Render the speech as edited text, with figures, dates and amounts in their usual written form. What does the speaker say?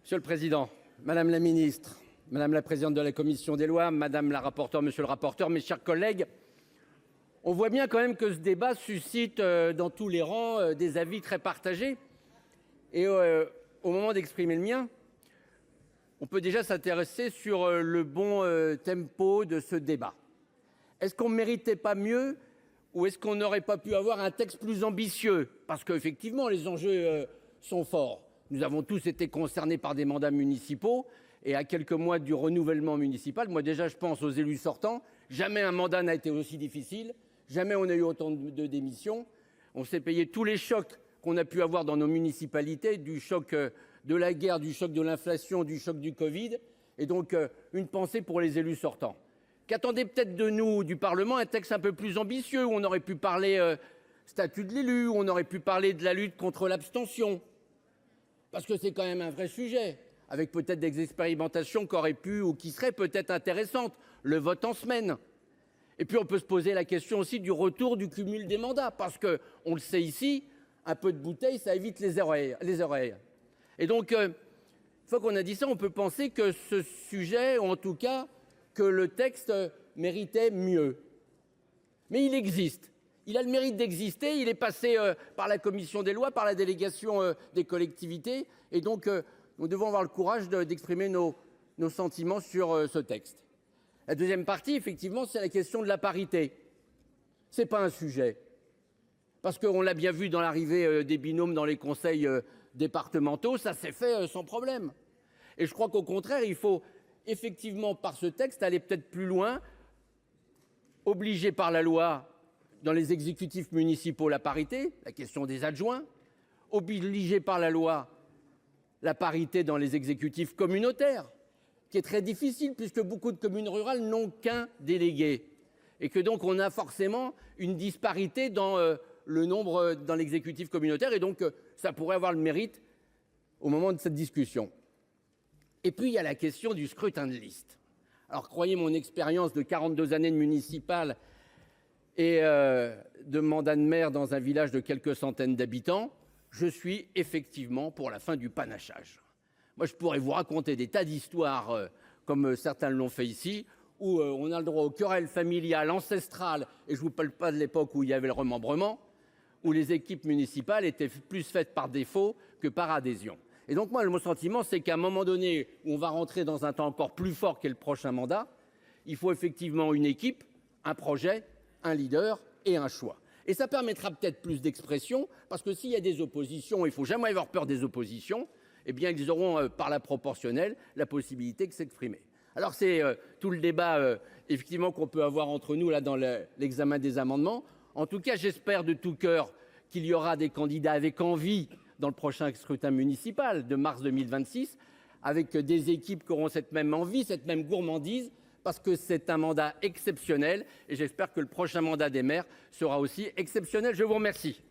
Monsieur le Président, Madame la Ministre, Madame la Présidente de la Commission des Lois, Madame la Rapporteure, Monsieur le Rapporteur, mes chers collègues, on voit bien quand même que ce débat suscite dans tous les rangs des avis très partagés. Et au moment d'exprimer le mien, on peut déjà s'intéresser sur le bon tempo de ce débat. Est-ce qu'on ne méritait pas mieux ou est-ce qu'on n'aurait pas pu avoir un texte plus ambitieux? Parce qu'effectivement, les enjeux sont forts. Nous avons tous été concernés par des mandats municipaux et à quelques mois du renouvellement municipal, moi déjà je pense aux élus sortants, jamais un mandat n'a été aussi difficile, jamais on a eu autant de démissions, on s'est payé tous les chocs qu'on a pu avoir dans nos municipalités, du choc de la guerre, du choc de l'inflation, du choc du Covid, et donc une pensée pour les élus sortants. Qu'attendait peut-être de nous, du Parlement, un texte un peu plus ambitieux, où on aurait pu parler statut de l'élu, où on aurait pu parler de la lutte contre l'abstention, parce que c'est quand même un vrai sujet, avec peut-être des expérimentations qui auraient pu ou qui seraient peut-être intéressantes, le vote en semaine. Et puis on peut se poser la question aussi du retour du cumul des mandats, parce que on le sait ici, un peu de bouteille, ça évite les oreilles. Et donc, une fois qu'on a dit ça, on peut penser que ce sujet, ou en tout cas, que le texte méritait mieux. Mais il existe. Il a le mérite d'exister. Il est passé par la commission des lois, par la délégation des collectivités. Et donc, nous devons avoir le courage d'exprimer nos sentiments sur ce texte. La deuxième partie, effectivement, c'est la question de la parité. Ce n'est pas un sujet. Parce qu'on l'a bien vu dans l'arrivée des binômes dans les conseils départementaux, ça s'est fait sans problème. Et je crois qu'au contraire, il faut effectivement, par ce texte, aller peut-être plus loin, obliger par la loi dans les exécutifs municipaux la parité, la question des adjoints, obliger par la loi la parité dans les exécutifs communautaires, qui est très difficile puisque beaucoup de communes rurales n'ont qu'un délégué. Et que donc on a forcément une disparité dans le nombre dans l'exécutif communautaire et donc ça pourrait avoir le mérite au moment de cette discussion. Et puis il y a la question du scrutin de liste. Alors croyez mon expérience de 42 années de municipal et de mandat de maire dans un village de quelques centaines d'habitants, je suis effectivement pour la fin du panachage. Moi je pourrais vous raconter des tas d'histoires comme certains l'ont fait ici, où on a le droit aux querelles familiales, ancestrales, et je ne vous parle pas de l'époque où il y avait le remembrement, où les équipes municipales étaient plus faites par défaut que par adhésion. Et donc moi, mon sentiment, c'est qu'à un moment donné, où on va rentrer dans un temps encore plus fort qu'est le prochain mandat, il faut effectivement une équipe, un projet, un leader et un choix. Et ça permettra peut-être plus d'expression, parce que s'il y a des oppositions, il ne faut jamais avoir peur des oppositions, eh bien ils auront par la proportionnelle la possibilité de s'exprimer. Alors c'est tout le débat effectivement qu'on peut avoir entre nous là dans l'examen des amendements. En tout cas, j'espère de tout cœur qu'il y aura des candidats avec envie dans le prochain scrutin municipal de mars 2026, avec des équipes qui auront cette même envie, cette même gourmandise, parce que c'est un mandat exceptionnel et j'espère que le prochain mandat des maires sera aussi exceptionnel. Je vous remercie.